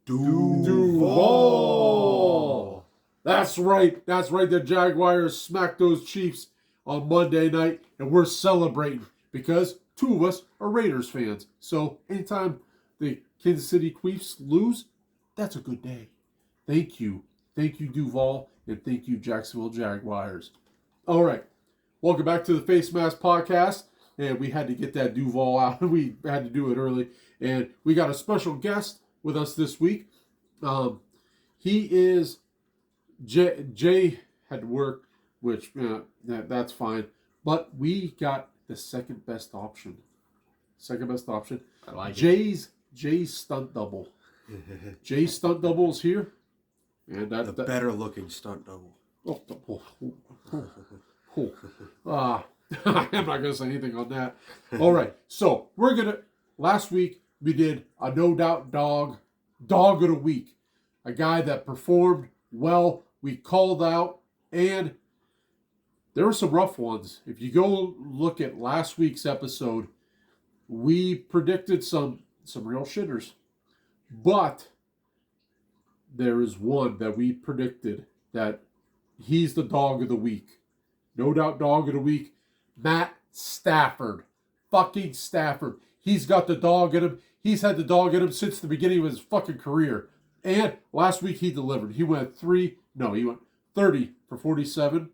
Duval. That's right. The Jaguars smacked those Chiefs on Monday night, and we're celebrating because two of us are Raiders fans. So anytime the Kansas City Chiefs lose, that's a good day. Thank you, Duval, and thank you, Jacksonville Jaguars. All right, welcome back to the Face Mask Podcast, and we had to get that Duval out. We had to do it early, and we got a special guest with us this week. He is Jay had to work, which that's fine, but we got the second best option. I like Jay's stunt double. Jay's stunt double is here, and the better looking stunt double. I'm not gonna say anything on that. All right, so last week we did a no doubt dog of the week, a guy that performed well. We called out, and there were some rough ones. If you go look at last week's episode, we predicted some real shitters, but there is one that we predicted that he's the dog of the week. No doubt dog of the week, Matt Stafford. Fucking Stafford. He's got the dog in him. He's had the dog in him since the beginning of his fucking career. And last week he delivered. He went 30 for 47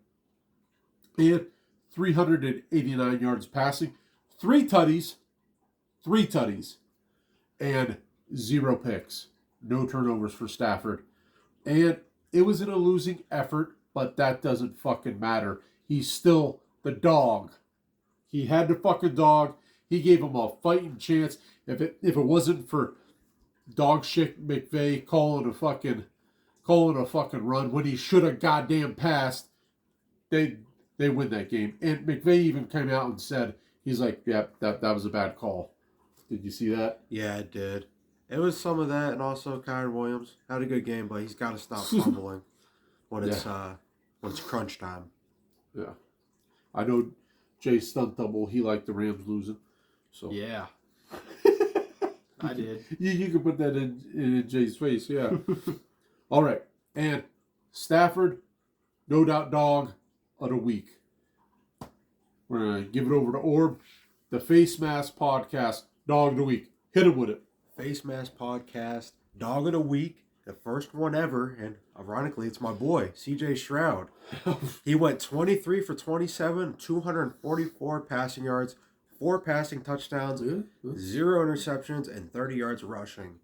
and 389 yards passing. Three tutties, and 0 picks. No turnovers for Stafford. And it was in a losing effort, but that doesn't fucking matter. He's still the dog. He had the fucking dog. He gave him a fighting chance. If it wasn't for dog shit McVay calling a fucking run when he should have goddamn passed, they win that game. And McVay even came out and said, he's like, yeah, that was a bad call. Did you see that? Yeah, it did. It was some of that, and also Kyron Williams had a good game, but he's got to stop fumbling when it's crunch time. Yeah, I know Jay's stunt double. He liked the Rams losing. So yeah, I did. You can put that in Jay's face. Yeah. All right, and Stafford, no doubt dog of the week. We're gonna give it over to Orb, the Face Mask Podcast dog of the week. Hit him with it. Face Mask Podcast, Dog of the Week, the first one ever, and ironically, it's my boy, CJ Stroud. He went 23 for 27, 244 passing yards, 4 passing touchdowns, 0 interceptions, and 30 yards rushing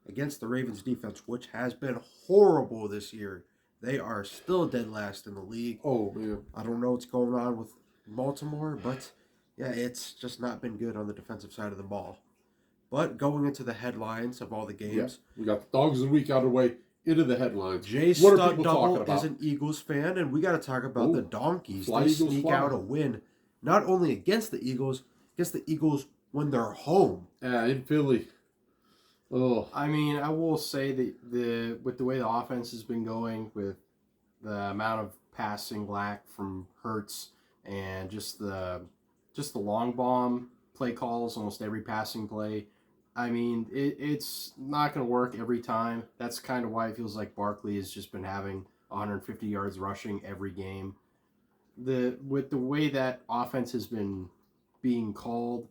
against the Ravens defense, which has been horrible this year. They are still dead last in the league. Oh, man. I don't know what's going on with Baltimore, but yeah, it's just not been good on the defensive side of the ball. But going into the headlines of all the games. Yeah, we got the dogs of the week out of the way, into the headlines. Jay Stunt Double is an Eagles fan, and we got to talk about the Donkeys. They sneak out a win, not only against the Eagles when they're home. Yeah, in Philly. Oh, I mean, I will say that with the way the offense has been going, with the amount of passing lack from Hurts and just the long bomb play calls, almost every passing play. I mean, it's not going to work every time. That's kind of why it feels like Barkley has just been having 150 yards rushing every game. With the way that offense has been being called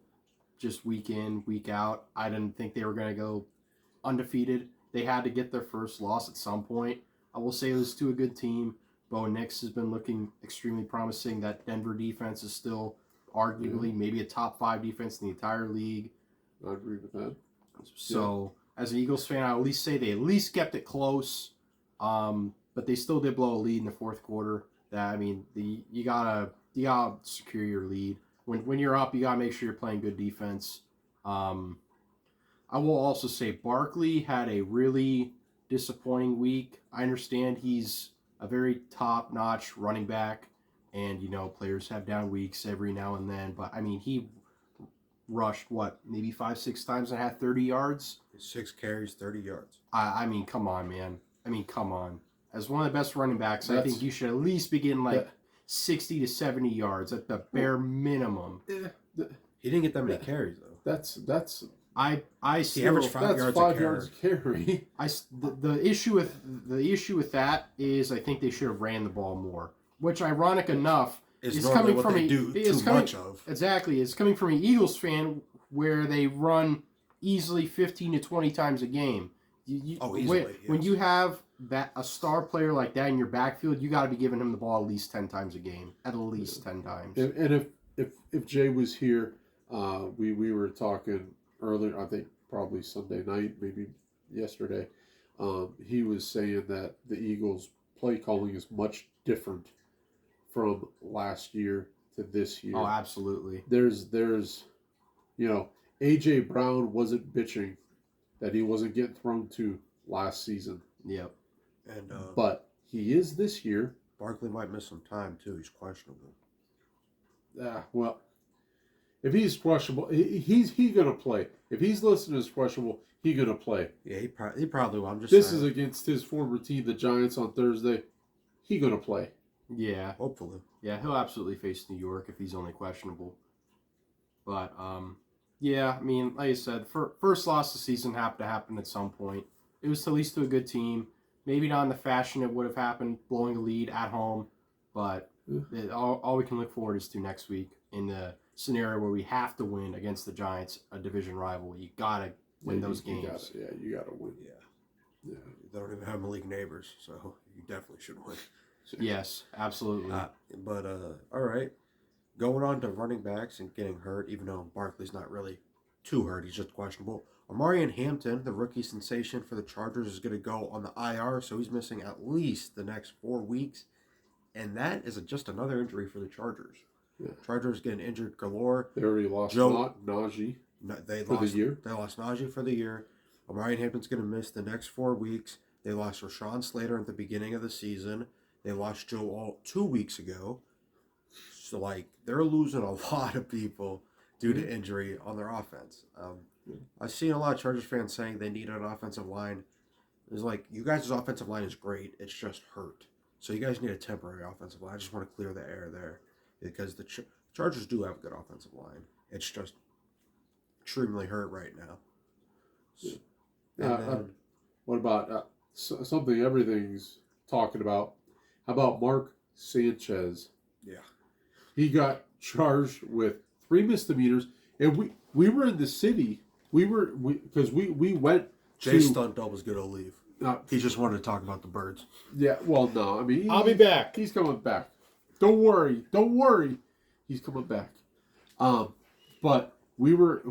just week in, week out, I didn't think they were going to go undefeated. They had to get their first loss at some point. I will say it was to a good team. Bo Nix has been looking extremely promising. That Denver defense is still arguably maybe a top 5 defense in the entire league. I agree with that. So, as an Eagles fan, I at least say they at least kept it close, but they still did blow a lead in the fourth quarter. You gotta secure your lead. When you're up, you gotta make sure you're playing good defense. I will also say Barkley had a really disappointing week. I understand he's a very top-notch running back, and players have down weeks every now and then. But I mean, he rushed maybe 5-6 times and had 30 yards. 6 carries, 30 yards. I mean, come on, man. Come on. As one of the best running backs, I think you should at least be getting 60 to 70 yards at the bare minimum. He didn't get that many carries though. That's I He still averaged 5 That's yards 5 a carry. yards a carry. the issue with that is I think they should have ran the ball more. Which, ironic enough, Is is normally coming what from they a do it's too coming, much of. exactly. It's coming from an Eagles fan where they run easily 15 to 20 times a game. Easily. When Yes. you have a star player like that in your backfield, you got to be giving him the ball at least 10 times a game, at least 10 times. And if Jay was here, we were talking earlier. I think probably Sunday night, maybe yesterday. He was saying that the Eagles' play calling is much different from last year to this year. Oh, absolutely. There's AJ Brown wasn't bitching that he wasn't getting thrown to last season, Yep. And but he is this year. Barkley might miss some time too. He's questionable. Well, if he's questionable, he's gonna play. If he's listed as questionable, he gonna play. Yeah, he probably will. I'm just This saying. is against his former team, the Giants, on Thursday. He gonna play. Yeah. Hopefully. Yeah, he'll absolutely face New York if he's only questionable. But, yeah, I mean, like I said, first loss of the season had to happen at some point. It was at least to a good team. Maybe not in the fashion it would have happened, blowing a lead at home. But all we can look forward is to next week in the scenario where we have to win against the Giants, a division rival. You got to win those games. You gotta win. Yeah. They don't even have Malik neighbors, so you definitely should win. Yes, absolutely. But all right. Going on to running backs and getting hurt, even though Barkley's not really too hurt, he's just questionable. Omarion Hampton, the rookie sensation for the Chargers, is going to go on the IR, so he's missing at least the next 4 weeks. And that is just another injury for the Chargers. Yeah. Chargers getting injured galore. They already lost Najee for the year. They lost Najee for the year. Omarion Hampton's going to miss the next 4 weeks. They lost Rashawn Slater at the beginning of the season. They lost Joe Alt 2 weeks ago. So, they're losing a lot of people due to injury on their offense. I've seen a lot of Chargers fans saying they need an offensive line. It's you guys' offensive line is great. It's just hurt. So, you guys need a temporary offensive line. I just want to clear the air there. Because the Chargers do have a good offensive line. It's just extremely hurt right now. What about something everything's talking about? How about Mark Sanchez? Yeah. He got charged with 3 misdemeanors, and we were in the city. We went. Jay Stuntel was going to leave. He just wanted to talk about the birds. Yeah. Well, no. I mean, I'll be back. He's coming back. Don't worry. He's coming back. But we were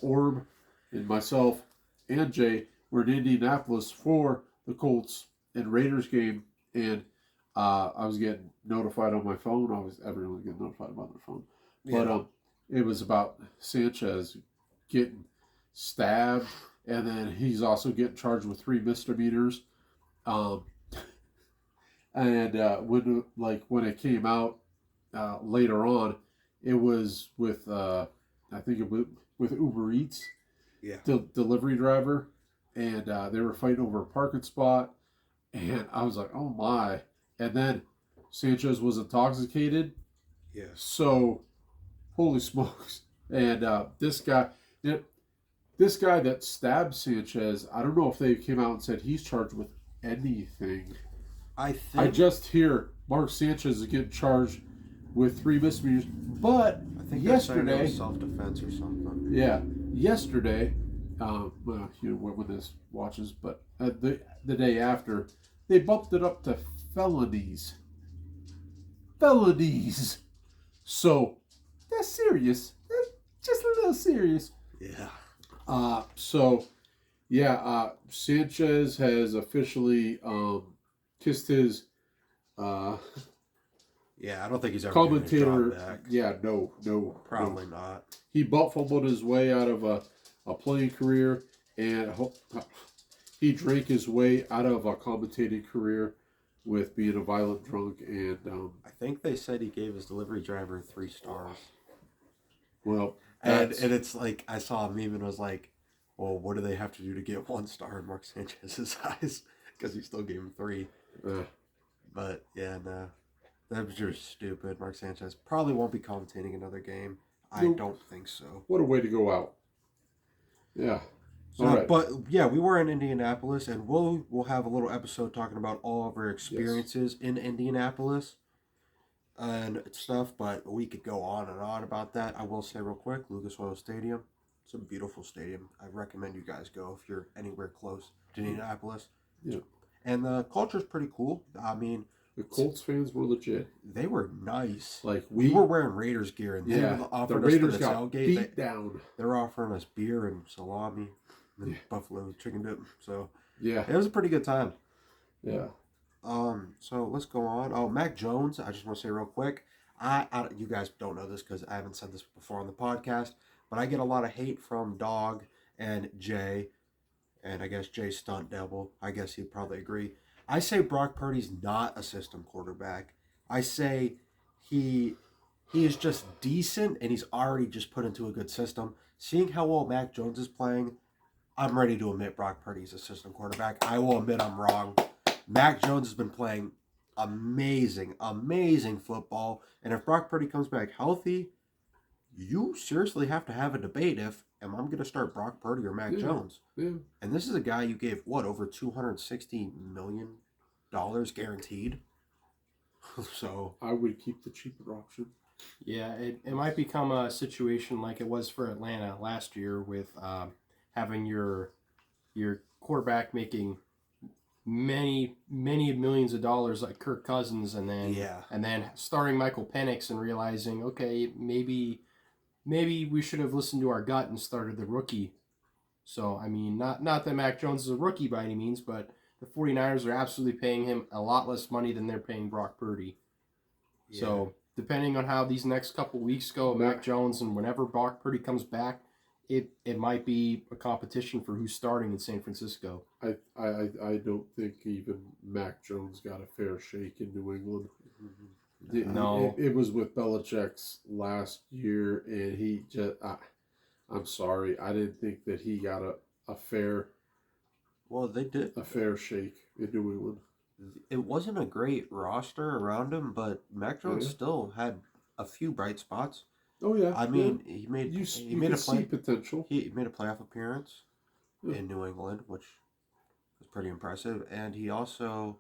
Orb and myself and Jay were in Indianapolis for the Colts and Raiders game, and I was getting notified on my phone. Everyone was getting notified about their phone. Yeah. But it was about Sanchez getting stabbed, and then he's also getting charged with 3 misdemeanors. And when it came out later on, it was with I think it was with Uber Eats, delivery driver, and they were fighting over a parking spot, and I was like, oh my! And then Sanchez was intoxicated. Yeah. So, holy smokes! And this guy that stabbed Sanchez, I don't know if they came out and said he's charged with anything. I just hear Mark Sanchez is getting charged with 3 misdemeanors, but I think yesterday, self-defense or something. Yeah, yesterday, when this watches, but the day after, they bumped it up to felonies. So that's serious. That's just a little serious. Yeah. Sanchez has officially kissed his Yeah, I don't think he's ever commentator. getting his job back. Yeah, no, Probably not. He butt fumbled his way out of a playing career, and he drank his way out of a commentating career with being a violent drunk. And I think they said he gave his delivery driver 3 stars. Well, and it's I saw a meme and was like, well, what do they have to do to get 1 star in Mark Sanchez's eyes? Because he still gave him 3. But yeah, no. That was just stupid. Mark Sanchez probably won't be commentating another game. I don't think so. What a way to go out. Yeah. So, All right. But yeah, we were in Indianapolis, and we'll have a little episode talking about all of our experiences in Indianapolis and stuff. But we could go on and on about that. I will say real quick, Lucas Oil Stadium. It's a beautiful stadium. I recommend you guys go if you're anywhere close to Indianapolis. Yeah. And the culture's pretty cool. I mean, the Colts fans were legit. They were nice. Like we were wearing Raiders gear, and the Raiders got beat down. They're offering us beer and salami and buffalo chicken dip. So yeah, it was a pretty good time. Yeah. So let's go on. Oh, Mac Jones. I just want to say real quick. You guys don't know this because I haven't said this before on the podcast, but I get a lot of hate from Dog and Jay, and I guess Jay Stunt Devil. I guess he'd probably agree. I say Brock Purdy's not a system quarterback. I say he is just decent, and he's already just put into a good system. Seeing how well Mac Jones is playing, I'm ready to admit Brock Purdy's a system quarterback. I will admit I'm wrong. Mac Jones has been playing amazing football, and if Brock Purdy comes back healthy, you seriously have to have a debate if am I going to start Brock Purdy or Mac Jones? Yeah. And this is a guy you gave over $260 million guaranteed. So I would keep the cheaper option. Yeah, it might become a situation like it was for Atlanta last year with having your quarterback making many millions of dollars like Kirk Cousins, and then starting Michael Penix and realizing, okay, maybe we should have listened to our gut and started the rookie. So, I mean, not that Mac Jones is a rookie by any means, but the 49ers are absolutely paying him a lot less money than they're paying Brock Purdy. Yeah. So, depending on how these next couple weeks go, Mac Jones, and whenever Brock Purdy comes back, it might be a competition for who's starting in San Francisco. I don't think even Mac Jones got a fair shake in New England. Mm-hmm. No. It was with Belichick's last year, and he just... I'm sorry. I didn't think that he got a fair... Well, they did. A fair shake in New England. It wasn't a great roster around him, but Mac Jones still had a few bright spots. Oh, yeah. I mean, he made potential. He made a playoff appearance in New England, which was pretty impressive. And he also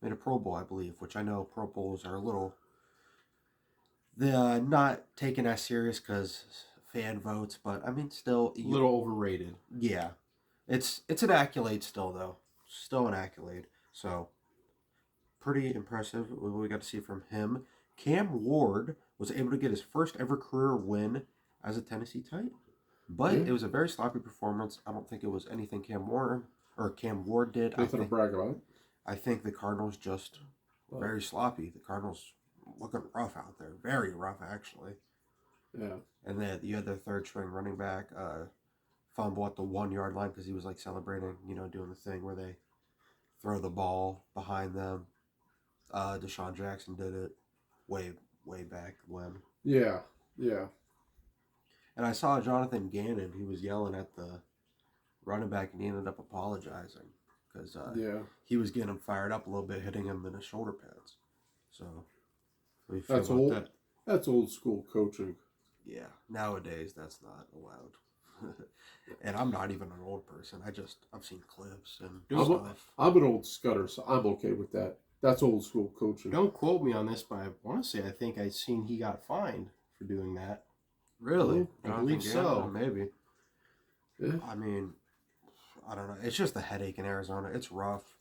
made a Pro Bowl, I believe, which I know Pro Bowls are a little... They're not taken as serious because... fan votes, but I mean, still a little overrated. Yeah, it's an accolade still, though. Still an accolade. So pretty impressive what we got to see from him. Cam Ward was able to get his first ever career win as a Tennessee Titan, but it was a very sloppy performance. I don't think it was anything Cam Ward did. Nothing to brag about. I think the Cardinals just very sloppy. The Cardinals looking rough out there, very rough actually. Yeah. And then you had their third string running back fumble at the 1 yard line because he was like celebrating, doing the thing where they throw the ball behind them. Deshaun Jackson did it way back when. Yeah. And I saw Jonathan Gannon. He was yelling at the running back, and he ended up apologizing because he was getting him fired up a little bit, hitting him in his shoulder pads. So that's old. That's old school coaching. Yeah, nowadays that's not allowed. And I'm not even an old person. I've seen clips and stuff. I'm an old scutter, so I'm okay with that. That's old school coaching. Don't quote me on this, but I want to say I think I've seen he got fined for doing that. Really? I believe so. Maybe. Yeah. I mean, I don't know. It's just a headache in Arizona. It's rough.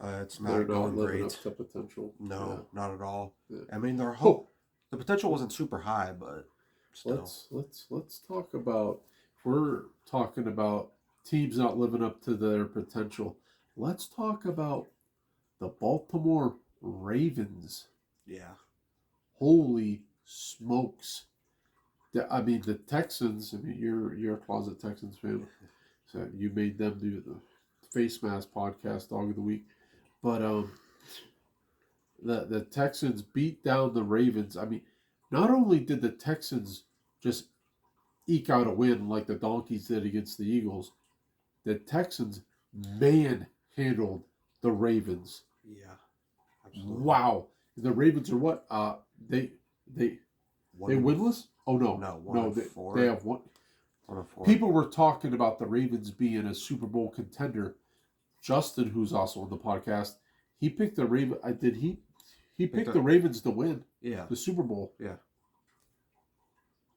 It's not going great. Up to potential. No, not at all. Yeah. I mean, the potential wasn't super high, but still. Let's talk about. We're talking about teams not living up to their potential. Let's talk about the Baltimore Ravens. Yeah. Holy smokes! I mean, the Texans. I mean, you're a closet Texans fan, so you made them do the face mask podcast, Dog of the Week. But the Texans beat down the Ravens. I mean, not only did the Texans just eke out a win like the Donkeys did against the Eagles, the Texans manhandled the Ravens. Yeah, absolutely. Wow, the Ravens are what? They They winless? Oh no, No, they have one. 1-4. People were talking about the Ravens being a Super Bowl contender. Justin, who's also on the podcast, he picked the Ravens. He picked the Ravens to win. Yeah. The Super Bowl. Yeah.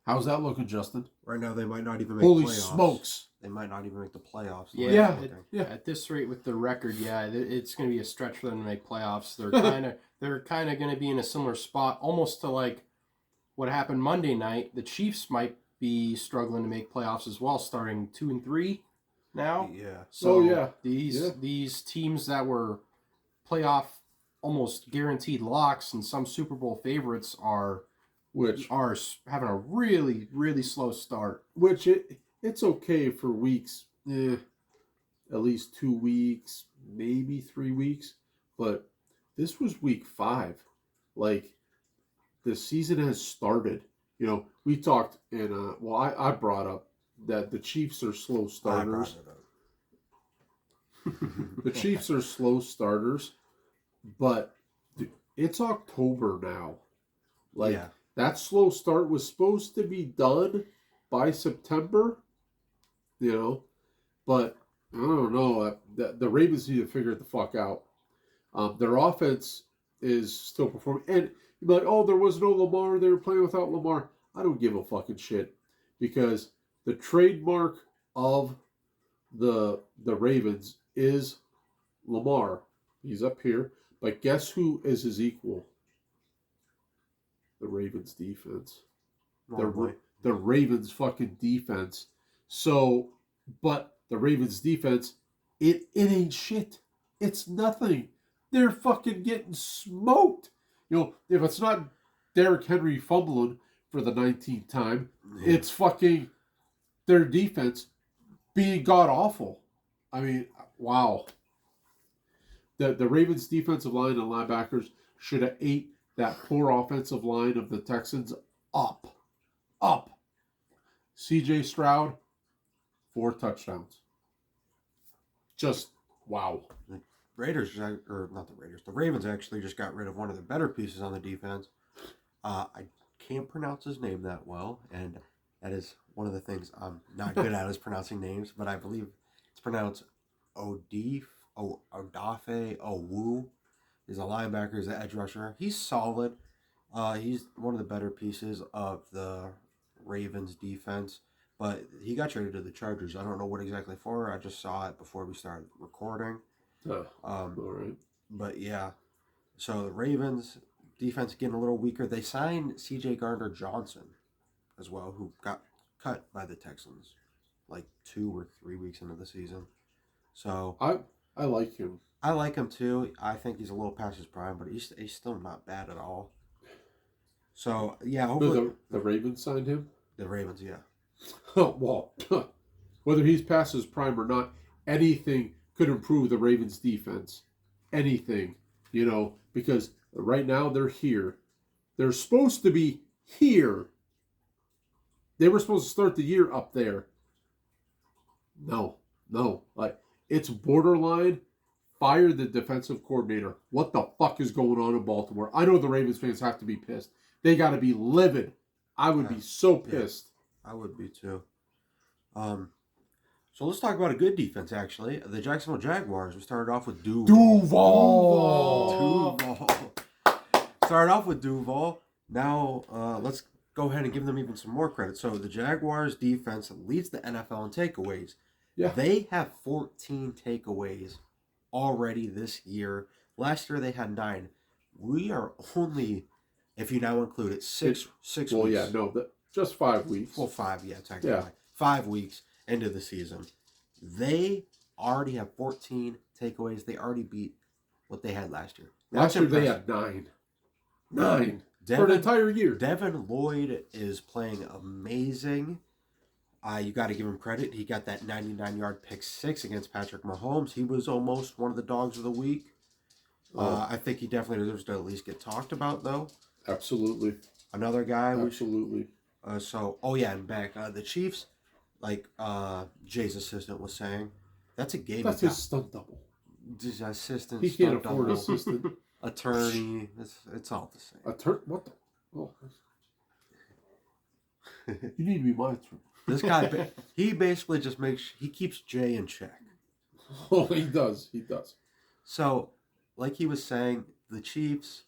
How's that looking, Justin? Right now, they might not even make Holy playoffs. smokes! They might not even make the playoffs. Yeah. Yeah. At this rate with the record, it's going to be a stretch for them to make playoffs. They're kind of going to be in a similar spot, almost to like what happened Monday night. The Chiefs might be struggling to make playoffs as well, starting 2-3 now. Yeah. So these teams that were playoff almost guaranteed locks and some Super Bowl favorites are having a really, really slow start. Which it's okay for weeks, at least 2 weeks, maybe 3 weeks, but this was week 5. Like, the season has started. You know, we talked I brought up that the Chiefs are slow starters. The Chiefs are slow starters, but it's October now. Like, that slow start was supposed to be done by September, you know, but I don't know. The Ravens need to figure it the fuck out. Their offense is still performing. And you're like, oh, there was no Lamar. They were playing without Lamar. I don't give a fucking shit, because the trademark of the Ravens is Lamar. He's up here. But guess who is his equal? The Ravens defense. The Ravens fucking defense. So, but the Ravens defense, it ain't shit. It's nothing. They're fucking getting smoked. You know, if it's not Derrick Henry fumbling for the 19th time, it's fucking their defense being god awful. I mean, wow. The Ravens defensive line and linebackers should have ate that poor offensive line of the Texans up. CJ Stroud, 4 touchdowns. Just wow. The Ravens actually just got rid of one of the better pieces on the defense. I can't pronounce his name that well, and that is one of the things I'm not good at is pronouncing names, but I believe it's pronounced Odafe Owu. He's a linebacker, he's an edge rusher. He's solid. He's one of the better pieces of the Ravens defense, but he got traded to the Chargers. I don't know what exactly for. I just saw it before we started recording. All right. But yeah, so the Ravens defense getting a little weaker. They signed C.J. Gardner-Johnson as well, who got cut by the Texans like 2 or 3 weeks into the season. So I like him. I like him too. I think he's a little past his prime, but he's still not bad at all. So yeah, hopefully The Ravens signed him. The Ravens, yeah. Well, whether he's past his prime or not, anything could improve the Ravens defense. Anything, you know, because right now they're here. They're supposed to be here. They were supposed to start the year up there. No. Like, it's borderline fire the defensive coordinator. What the fuck is going on in Baltimore? I know the Ravens fans have to be pissed. They got to be livid. I would be so pissed. Yeah, I would be too. So let's talk about a good defense, actually. The Jacksonville Jaguars. We started off with Duval. Started off with Duval. Now, let's go ahead and give them even some more credit. So the Jaguars defense leads the NFL in takeaways. Yeah. They have 14 takeaways already this year. Last year they had 9. We are only, if you now include it, six weeks. Well, yeah, no, just 5 weeks. Well, 5, yeah, technically. Yeah. 5 weeks into the season. They already have 14 takeaways. They already beat what they had last year. Last year they had 9. 9 for an entire year. Devin Lloyd is playing amazing. You got to give him credit. He got that 99-yard pick 6 against Patrick Mahomes. He was almost one of the dogs of the week. I think he definitely deserves to at least get talked about, though. Absolutely. Another guy. Absolutely. And back. The Chiefs, like Jay's assistant was saying, that's a game. That's his stunt double. His assistant. He can't afford assistant. Attorney. It's all the same. What the? Oh. You need to be monitoring. This guy, he basically just he keeps Jay in check. Oh, he does. He does. So, like he was saying, the Chiefs,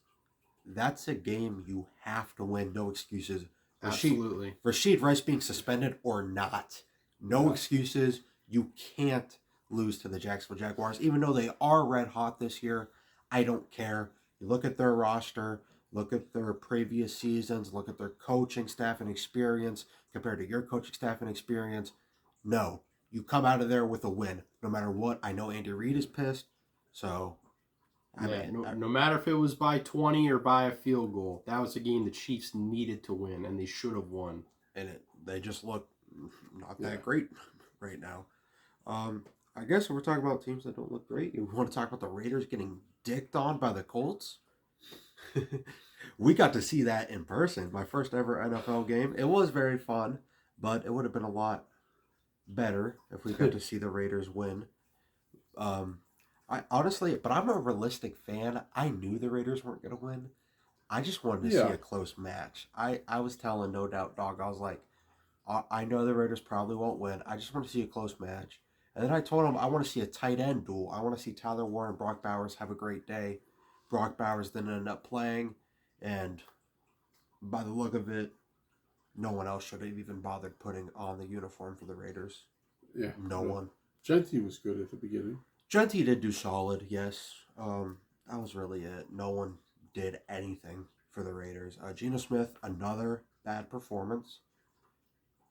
that's a game you have to win. No excuses. Absolutely. Rashid Rice being suspended or not. No excuses. You can't lose to the Jacksonville Jaguars. Even though they are red hot this year, I don't care. You look at their roster, look at their previous seasons, look at their coaching staff and experience compared to your coaching staff and experience. No. You come out of there with a win, no matter what. I know Andy Reid is pissed, so... no matter if it was by 20 or by a field goal, that was a game the Chiefs needed to win, and they should have won. And they just look not that great right now. I guess we're talking about teams that don't look great. You want to talk about the Raiders getting dicked on by the Colts? We got to see that in person. My first ever NFL game. It was very fun, but it would have been a lot better if we got to see the Raiders win. I honestly, but I'm a realistic fan. I knew the Raiders weren't going to win. I just wanted to see a close match. I was telling No Doubt Dog, I was like, I know the Raiders probably won't win. I just want to see a close match. And then I told him I want to see a tight end duel. I want to see Tyler Warren and Brock Bowers have a great day. Brock Bowers didn't end up playing, and by the look of it, no one else should have even bothered putting on the uniform for the Raiders. Yeah. No one. Genty was good at the beginning. Genty did do solid, yes. That was really it. No one did anything for the Raiders. Geno Smith, another bad performance.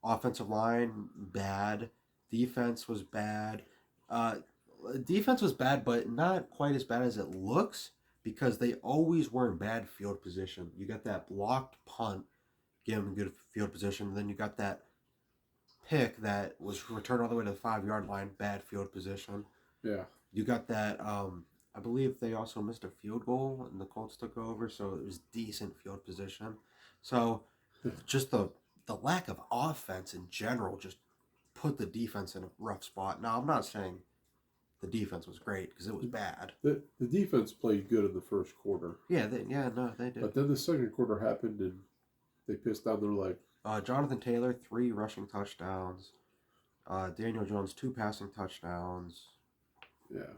Offensive line, bad. Defense was bad. Defense was bad, but not quite as bad as it looks because they always were in bad field position. You got that blocked punt, give them good field position. Then you got that pick that was returned all the way to the 5-yard line, bad field position. Yeah. You got that, I believe they also missed a field goal and the Colts took over, so it was decent field position. So just the lack of offense in general just put the defense in a rough spot. Now, I'm not saying the defense was great because it was bad. The defense played good in the first quarter. Yeah, they did. But then the second quarter happened and they pissed down their leg. Jonathan Taylor, 3 rushing touchdowns. Daniel Jones, 2 passing touchdowns. Yeah.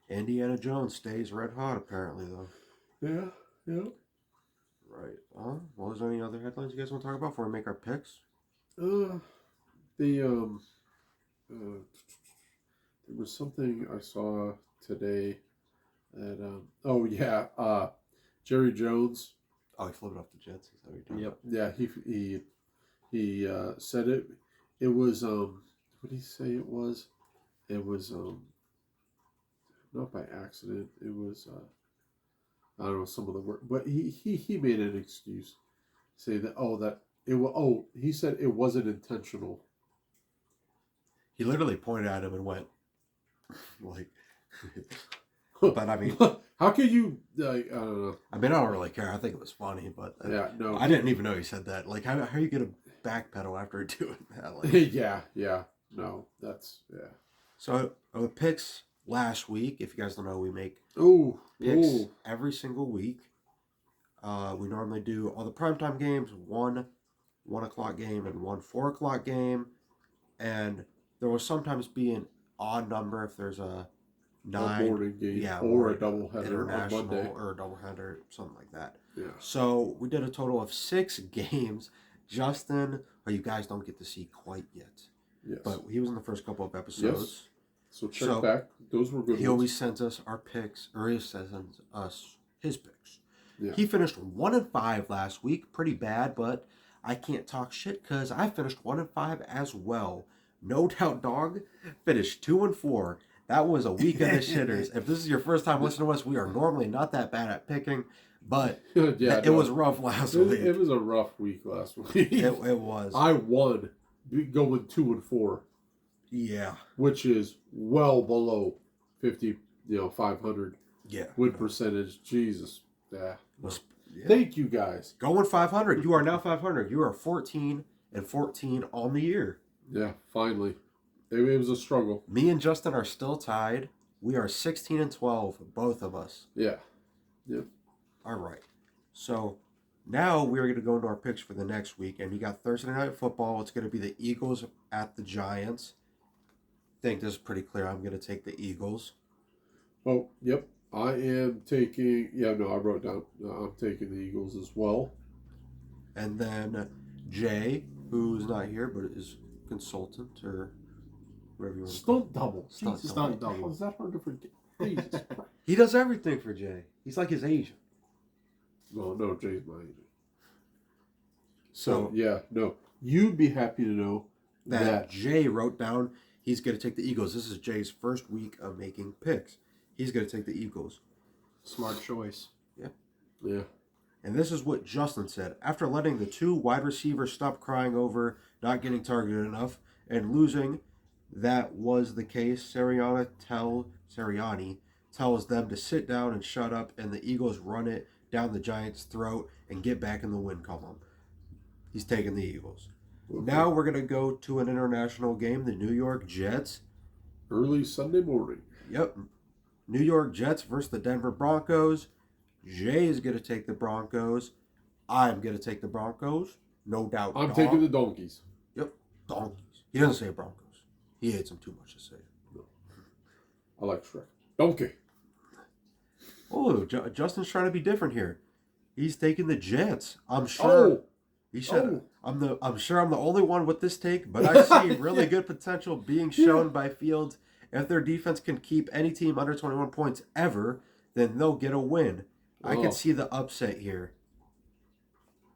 Indiana Jones stays red hot, apparently, though. Yeah. Right. Well, is there any other headlines you guys want to talk about before we make our picks? There was something I saw today that Jerry Jones. Oh, he flipped off the Jets. Is that what you're talking about? Yeah, he said it. It was what did he say it was? It was not by accident. It was I don't know some of the word, but he made an excuse, say that he said it wasn't intentional. He literally pointed at him and went like, but I mean, how can you? I don't know. I mean, I don't really care. I think it was funny, but no, I didn't even know he said that. Like, how are you gonna backpedal after doing that? Like, no, that's. So our picks last week. If you guys don't know, we make picks every single week. We normally do all the primetime games, one 1 o'clock game and one 4 o'clock game, and there will sometimes be an odd number if there's a morning game, or a doubleheader on Monday, or a doubleheader, something like that. Yeah. So we did a total of 6 games. Justin, you guys don't get to see quite yet. Yes. But he was in the first couple of episodes. Yes. So check back. Those were good. He always sends us our picks, or he sends us his picks. Yeah. He finished 1-5 last week. Pretty bad, but I can't talk shit because I finished 1-5 as well. No Doubt Dog finished 2-4. That was a week of the shitters. If this is your first time listening to us, we are normally not that bad at picking, but it was rough last week. It was a rough week last week. It was. I won going 2-4. Yeah. Which is well below 50, 500 win percentage. Jesus. Yeah. Thank you guys. Going 500. You are now 500. You are 14-14 on the year. Yeah, finally. It was a struggle. Me and Justin are still tied. We are 16-12, both of us. Yeah. Yep. All right. So Now we're going to go into our picks for the next week, and you got Thursday Night Football. It's going to be the Eagles at the Giants. I think this is pretty clear. I'm going to take the Eagles. Oh, yep. I am taking. Yeah, no, I wrote down. I'm taking the Eagles as well. And then Jay, who's not here but is consultant or whatever you want to call Stunt double. Stunt Jesus, double. how is that hard to forget? Jesus Christ. He does everything for Jay. He's like his agent. Well, no, Jay's my agent. So yeah, no. You'd be happy to know that Jay wrote down he's going to take the Eagles. This is Jay's first week of making picks. He's going to take the Eagles. Smart choice. Yeah. And this is what Justin said. After letting the two wide receivers stop crying over not getting targeted enough and losing, that was the case. Sirianni tells them to sit down and shut up, and the Eagles run it down the Giants' throat and get back in the win column. He's taking the Eagles. Okay. Now we're going to go to an international game, the New York Jets. Early Sunday morning. Yep. New York Jets versus the Denver Broncos. Jay is going to take the Broncos. I'm going to take the Broncos. No doubt. I'm taking the Donkeys. Yep. Donkeys. He doesn't say Broncos. He hates them too much to say it. No. I like Shrek. Donkey. Oh, Justin's trying to be different here. He's taking the Jets. I'm sure. Oh. He should. Oh. I'm sure I'm the only one with this take, but I see really good potential being shown by Fields. If their defense can keep any team under 21 points ever, then they'll get a win. I can see the upset here.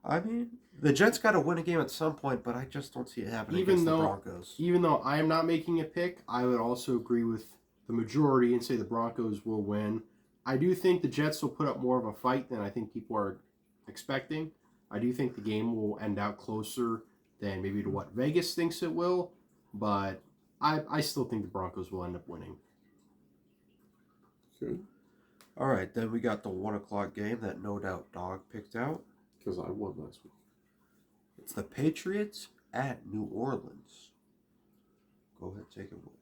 I mean, the Jets got to win a game at some point, but I just don't see it happening against the Broncos. Even though I am not making a pick, I would also agree with the majority and say the Broncos will win. I do think the Jets will put up more of a fight than I think people are expecting. I do think the game will end out closer than maybe to what Vegas thinks it will, but I still think the Broncos will end up winning. Good. All right, then we got the 1 o'clock game that No Doubt Dog picked out. Because I won last week. It's the Patriots at New Orleans. Go ahead, take it away.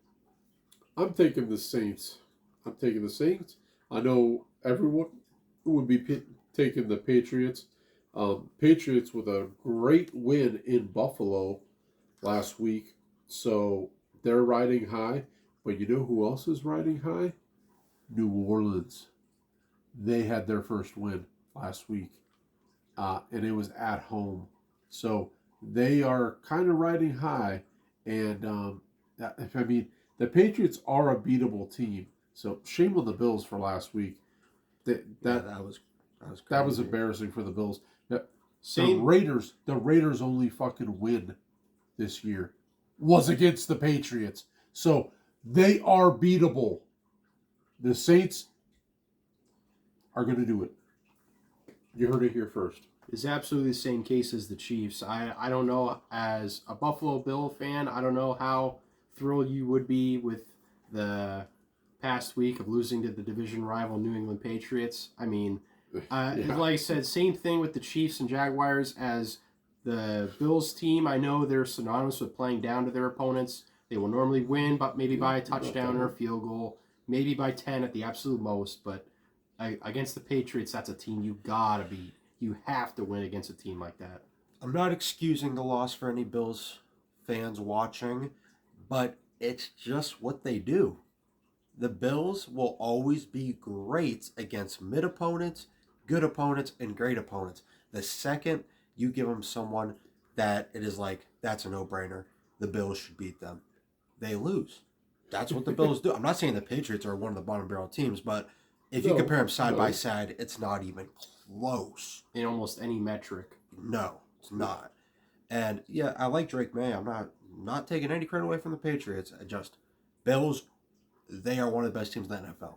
I'm taking the Saints. I know everyone would be taking the Patriots. Patriots with a great win in Buffalo last week. So they're riding high. But you know who else is riding high? New Orleans. They had their first win last week. And it was at home. So they are kind of riding high. And, the Patriots are a beatable team. So shame on the Bills for last week. That was embarrassing for the Bills. The Raiders' only fucking win this year was against the Patriots. So they are beatable. The Saints are going to do it. You heard it here first. It's absolutely the same case as the Chiefs. I don't know, as a Buffalo Bill fan, I don't know how thrilled you would be with the past week of losing to the division rival New England Patriots. I mean, like I said, same thing with the Chiefs and Jaguars as the Bills team. I know they're synonymous with playing down to their opponents. They will normally win, but maybe by a touchdown or a field goal, maybe by 10 at the absolute most. But against the Patriots, that's a team you gotta beat. You have to win against a team like that. I'm not excusing the loss for any Bills fans watching, but it's just what they do. The Bills will always be great against mid opponents, good opponents, and great opponents. The second you give them someone that it is like, that's a no-brainer, the Bills should beat them, they lose. That's what the Bills do. I'm not saying the Patriots are one of the bottom barrel teams, but if you compare them side by side, it's not even close. In almost any metric. No, it's not. And yeah, I like Drake May. I'm not taking any credit away from the Patriots. Bills, they are one of the best teams in the NFL.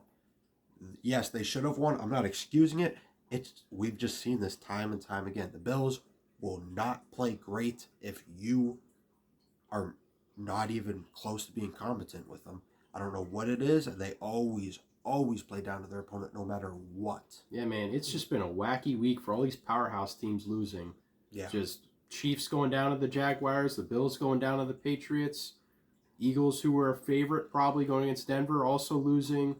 Yes, they should have won. I'm not excusing it. We've just seen this time and time again. The Bills will not play great if you are not even close to being competent with them. I don't know what it is. They always play down to their opponent no matter what. Yeah, man, it's just been a wacky week for all these powerhouse teams losing. Yeah. Just Chiefs going down to the Jaguars, the Bills going down to the Patriots, Eagles, who were a favorite, probably going against Denver, also losing.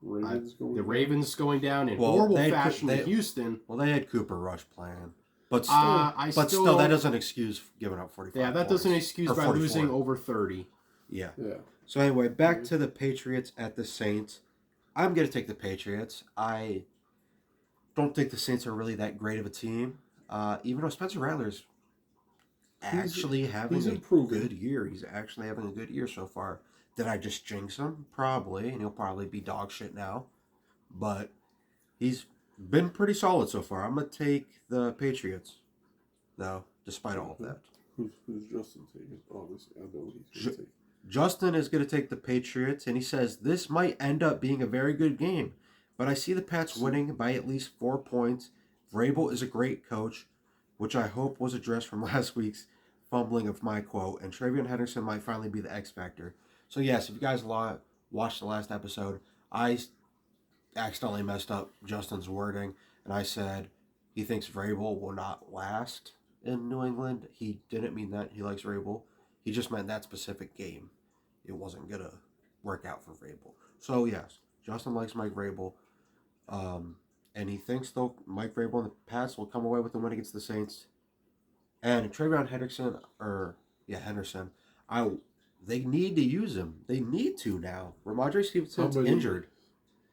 Ravens going down in horrible fashion to Houston. Well, they had Cooper Rush playing. But still, that doesn't excuse giving up 45 Yeah, that points. doesn't excuse Or by 44. losing over 30. Yeah. Yeah. So anyway, back to the Patriots at the Saints. I'm going to take the Patriots. I don't think the Saints are really that great of a team. Even though Spencer Rattler's actually having a good year. He's actually having a good year so far. Did I just jinx him? Probably. And he'll probably be dog shit now. But he's been pretty solid so far. I'm going to take the Patriots, though, despite all of that. Who's Justin taking? Obviously, I know what he's going to take. Justin is going to take the Patriots, and he says this might end up being a very good game, but I see the Pats winning by at least 4 points. Vrabel is a great coach, which I hope was addressed from last week's fumbling of my quote, and Travion Henderson might finally be the X factor. So yes, if you guys watched the last episode, I accidentally messed up Justin's wording, and I said he thinks Vrabel will not last in New England. He didn't mean that. He likes Vrabel. He just meant that specific game. It wasn't going to work out for Vrabel. So, yes, Justin likes Mike Vrabel. And he thinks, though, Mike Vrabel and the Pats will come away with the win against the Saints. And Travion Henderson, they need to use him. They need to now. Ramondre Stevenson's injured.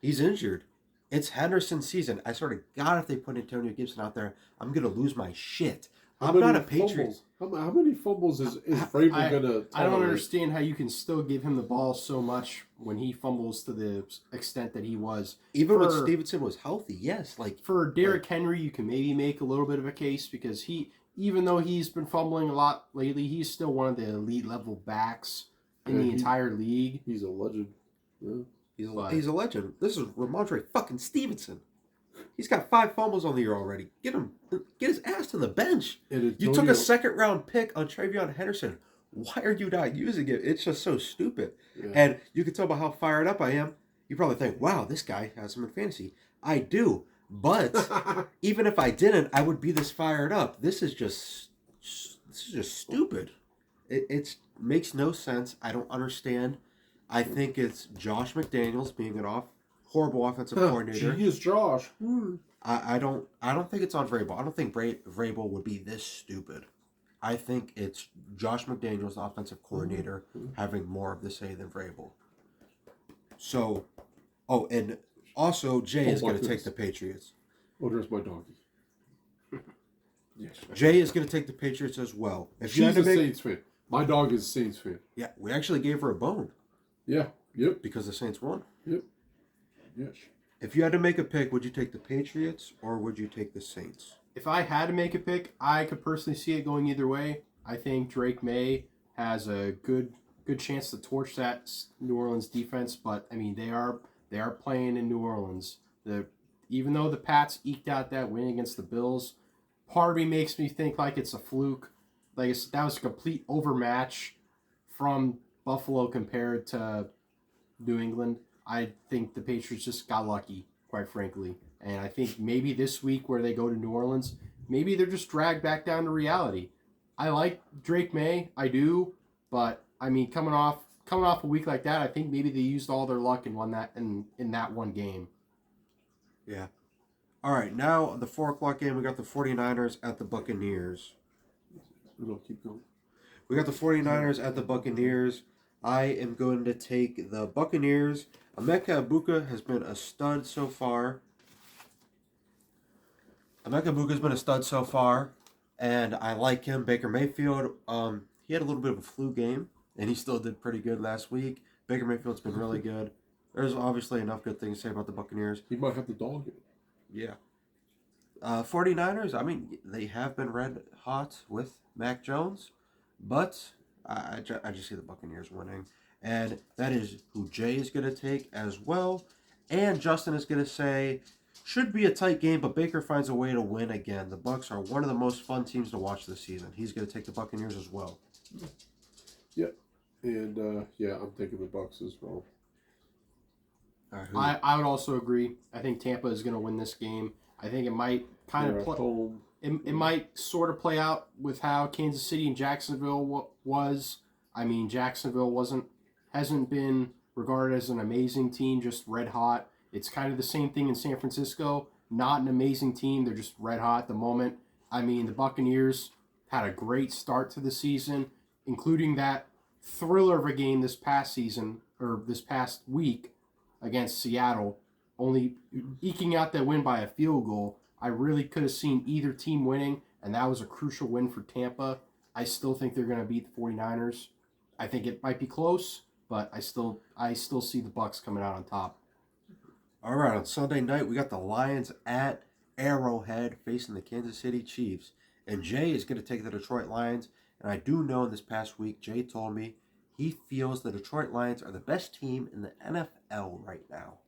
He's injured. It's Henderson's season. I swear to God, if they put Antonio Gibson out there, I'm going to lose my shit. I'm not a Patriots. How many fumbles is Vrabel going to tolerate? I don't understand how you can still give him the ball so much when he fumbles to the extent that he was. Even when Stevenson was healthy, yes. For Derrick Henry, you can maybe make a little bit of a case because even though he's been fumbling a lot lately, he's still one of the elite level backs in the entire league. He's a legend. Yeah. He's a legend. This is Ramondre fucking Stevenson. He's got 5 fumbles on the year already. Get his ass to the bench. You took a second-round pick on Travion Henderson. Why are you not using it? It's just so stupid. Yeah. And you can tell by how fired up I am. You probably think, wow, this guy has him in fantasy. I do. But even if I didn't, I would be this fired up. This is just stupid. It makes no sense. I don't understand. I think it's Josh McDaniels being horrible offensive coordinator. Genius Josh. I don't think it's on Vrabel. I don't think Vrabel would be this stupid. I think it's Josh McDaniels, the offensive coordinator, having more of the say than Vrabel. So, and also Jay is going to take the Patriots. Oh, there's my doggy. Yes. Jay is going to take the Patriots as well. She's a Saints fan. My dog is a Saints fan. Yeah, we actually gave her a bone. Yeah. Yep. Because the Saints won. Yep. Yes. If you had to make a pick, would you take the Patriots or would you take the Saints? If I had to make a pick, I could personally see it going either way. I think Drake May has a good chance to torch that New Orleans defense, but I mean they are playing in New Orleans. Even though the Pats eked out that win against the Bills, part of me makes me think like it's a fluke. Like that was a complete overmatch from Buffalo compared to New England. I think the Patriots just got lucky, quite frankly. And I think maybe this week where they go to New Orleans, maybe they're just dragged back down to reality. I like Drake May, I do, but I mean coming off a week like that, I think maybe they used all their luck and won that in that one game. Yeah. All right, now the 4 o'clock game, we got the 49ers at the Buccaneers. No, keep going. We got the 49ers at the Buccaneers. I am going to take the Buccaneers. Emeka Egbuka has been a stud so far. And I like him. Baker Mayfield, he had a little bit of a flu game, and he still did pretty good last week. Baker Mayfield's been really good. There's obviously enough good things to say about the Buccaneers. He might have the dog in it. Yeah. 49ers, I mean, they have been red hot with Mac Jones, but I just see the Buccaneers winning. And that is who Jay is going to take as well. And Justin is going to say, should be a tight game, but Baker finds a way to win again. The Bucs are one of the most fun teams to watch this season. He's going to take the Buccaneers as well. Yep. And, I'm taking the Bucs as well. I would also agree. I think Tampa is going to win this game. I think it might it might sort of play out with how Kansas City and Jacksonville was. I mean, Jacksonville hasn't been regarded as an amazing team, just red hot. It's kind of the same thing in San Francisco. Not an amazing team. They're just red hot at the moment. I mean, the Buccaneers had a great start to the season, including that thriller of a game this past season or this past week against Seattle, only eking out that win by a field goal. I really could have seen either team winning, and that was a crucial win for Tampa. I still think they're going to beat the 49ers. I think it might be close, but I still see the Bucs coming out on top. All right, on Sunday night, we got the Lions at Arrowhead facing the Kansas City Chiefs. And Jay is going to take the Detroit Lions. And I do know this past week, Jay told me he feels the Detroit Lions are the best team in the NFL right now.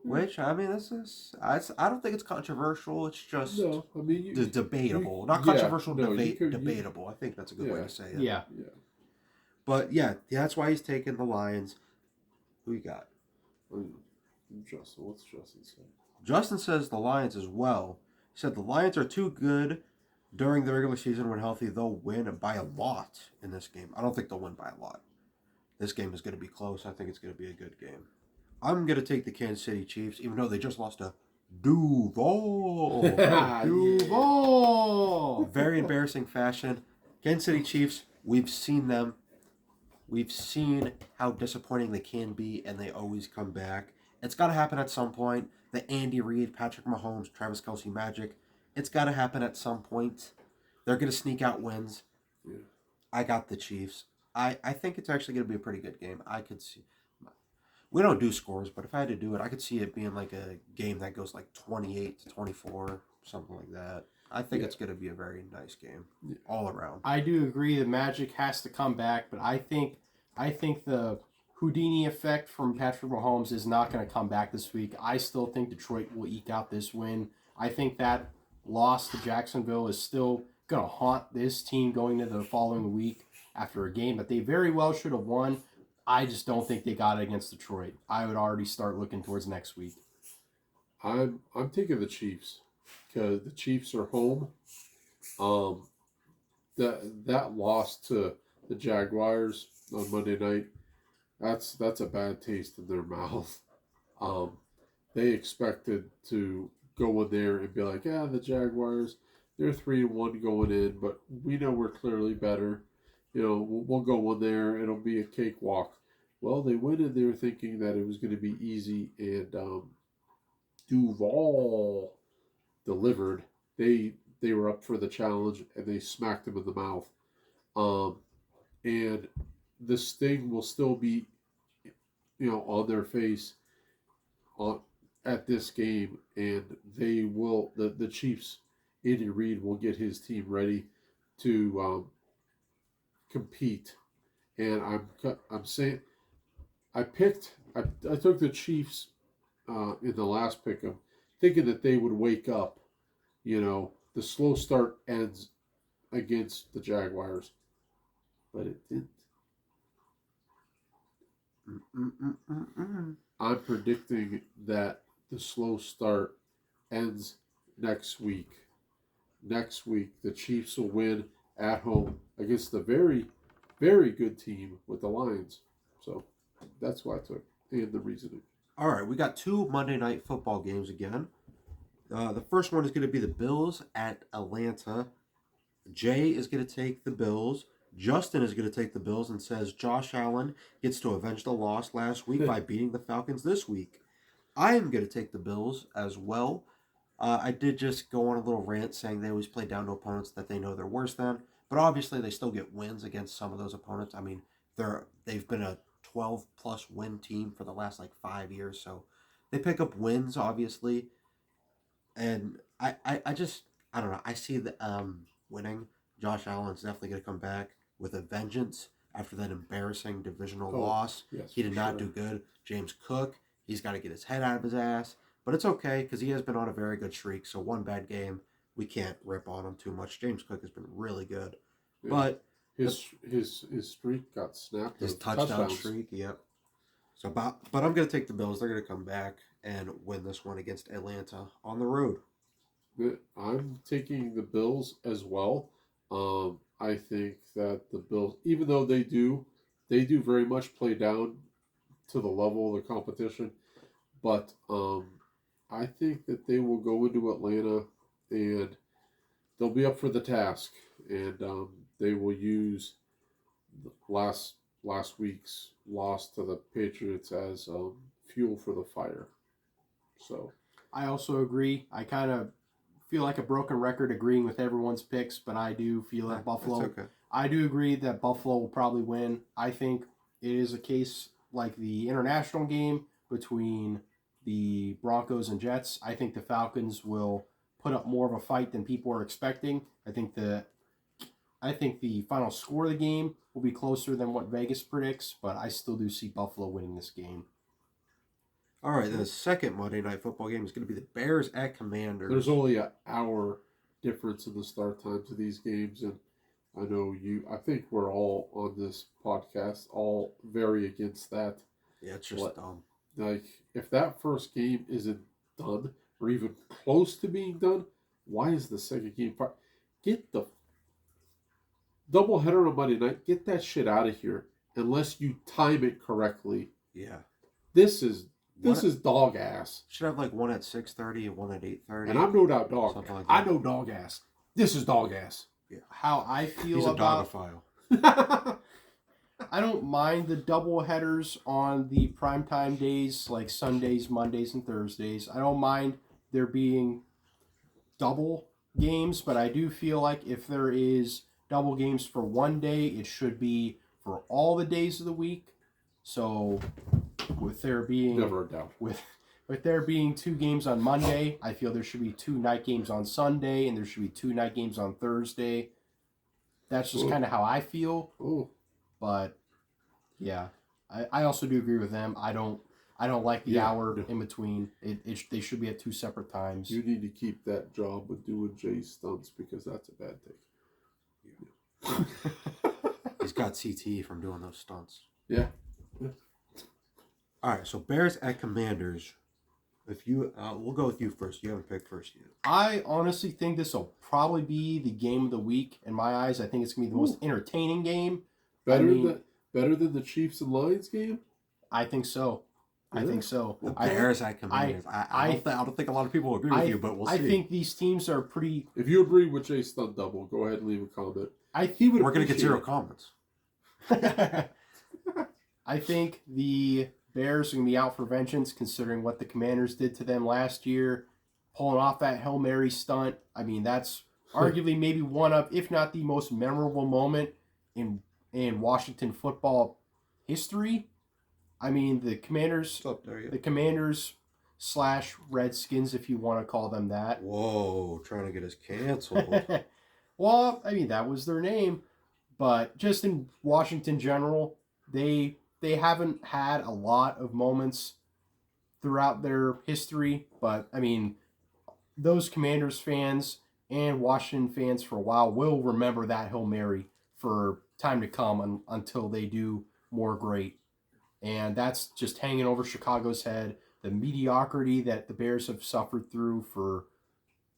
Which, I mean, I don't think it's controversial. It's just debatable. Not controversial, debatable. I think that's a good way to say it. Yeah. But, yeah, that's why he's taking the Lions. Who you got? Justin, what's Justin say? Justin says the Lions as well. He said the Lions are too good during the regular season. When healthy, they'll win by a lot in this game. I don't think they'll win by a lot. This game is going to be close. I think it's going to be a good game. I'm going to take the Kansas City Chiefs, even though they just lost to Duval. Duval! Very embarrassing fashion. Kansas City Chiefs, we've seen them. We've seen how disappointing they can be, and they always come back. It's got to happen at some point. The Andy Reid, Patrick Mahomes, Travis Kelce magic. It's got to happen at some point. They're going to sneak out wins. Yeah. I got the Chiefs. I think it's actually going to be a pretty good game. I could see. We don't do scores, but if I had to do it, I could see it being like a game that goes like 28-24, something like that. I think it's going to be a very nice game all around. I do agree the magic has to come back, but I think the Houdini effect from Patrick Mahomes is not going to come back this week. I still think Detroit will eke out this win. I think that loss to Jacksonville is still going to haunt this team going into the following week after a game that they very well should have won. I just don't think they got it against Detroit. I would already start looking towards next week. I'm taking the Chiefs because the Chiefs are home. That loss to the Jaguars on Monday night, that's a bad taste in their mouth. They expected to go in there and be like, the Jaguars, they're 3-1 going in, but we know we're clearly better. We'll go in there, it'll be a cakewalk. Well, they went in there thinking that it was going to be easy, and Duval delivered. They were up for the challenge, and they smacked him in the mouth. And the sting will still be, on their face at this game, and they will. The Chiefs, Andy Reid will get his team ready to compete. And I'm saying, I took the Chiefs in the last pick 'em, thinking that they would wake up. The slow start ends against the Jaguars, but it didn't. I'm predicting that the slow start ends next week. Next week, the Chiefs will win at home against the very, very good team with the Lions. So that's why I took and the reasoning. All right, we got 2 Monday Night Football games again. The first one is going to be the Bills at Atlanta. Jay is going to take the Bills. Justin is going to take the Bills and says Josh Allen gets to avenge the loss last week by beating the Falcons this week. I am going to take the Bills as well. I did just go on a little rant saying they always play down to opponents that they know they're worse than, but obviously they still get wins against some of those opponents. I mean, they've been a 12-plus win team for the last 5 years, so they pick up wins, obviously. And I don't know. I see the winning. Josh Allen's definitely going to come back with a vengeance after that embarrassing divisional loss. Yes, he did not do good. James Cook, he's got to get his head out of his ass. But it's okay because he has been on a very good streak. So one bad game, we can't rip on him too much. James Cook has been really good. Yeah. But his streak got snapped. His touchdown streak, yep. So, but I'm going to take the Bills. They're going to come back and win this one against Atlanta on the road. I'm taking the Bills as well. I think that the Bills, even though they do very much play down to the level of the competition, but I think that they will go into Atlanta and they'll be up for the task, and they will use last last week's loss to the Patriots as fuel for the fire. So I also agree. I kind of feel like a broken record agreeing with everyone's picks, but I do feel that Buffalo. That's okay. I do agree that Buffalo will probably win. I think it is a case like the international game between the Broncos and Jets. I think the Falcons will put up more of a fight than people are expecting. I think the final score of the game will be closer than what Vegas predicts, but I still do see Buffalo winning this game. All right, the second Monday Night Football game is going to be the Bears at Commanders. there's only an hour difference in the start times of these games, and I know I think we're all on this podcast all very against that. Yeah, it's just dumb. Like, if that first game isn't done or even close to being done, why is the second game? Get the doubleheader on Monday night. Get that shit out of here. Unless you time it correctly. Yeah. This is dog ass. Should have like one at 6:30 and one at 8:30. And I'm no doubt dog. Something like I that. know dog ass. This is dog ass. Yeah. How I feel He's a about dogophile. I don't mind the double headers on the primetime days like Sundays, Mondays, and Thursdays. I don't mind there being double games, but I do feel like if there is double games for one day, it should be for all the days of the week. So with there being Never a doubt. with there being 2 games on Monday, I feel there should be 2 night games on Sunday, and there should be 2 night games on Thursday. That's just kind of how I feel. Oh, But yeah, I also do agree with them. I don't like the hour in between. They should be at 2 separate times. you need to keep that job with doing Jay stunts because that's a bad thing. He's got CTE from doing those stunts. Yeah. All right, so Bears at Commanders. If you, we'll go with you first. You haven't picked first yet. I honestly think this will probably be the game of the week in my eyes. I think it's gonna be the most entertaining game. Better than the Chiefs and Lions game? I think so. I think so. The Bears at Commanders. I don't think a lot of people agree with you, but we'll see. I think these teams are pretty. If you agree with Jay Stunt Double, go ahead and leave a comment. We're going to get 0 comments. I think the Bears are going to be out for vengeance considering what the Commanders did to them last year. Pulling off that Hail Mary stunt. I mean, that's arguably maybe one of, if not the most memorable moment in Washington football history. I mean, the Commanders, What's up there, yeah? the Commanders / Redskins, if you want to call them that. Whoa, trying to get us canceled. Well, I mean, that was their name. But just in Washington general, they haven't had a lot of moments throughout their history. But, I mean, those Commanders fans and Washington fans for a while will remember that Hail Mary for time to come until they do more great. And that's just hanging over Chicago's head. The mediocrity that the Bears have suffered through for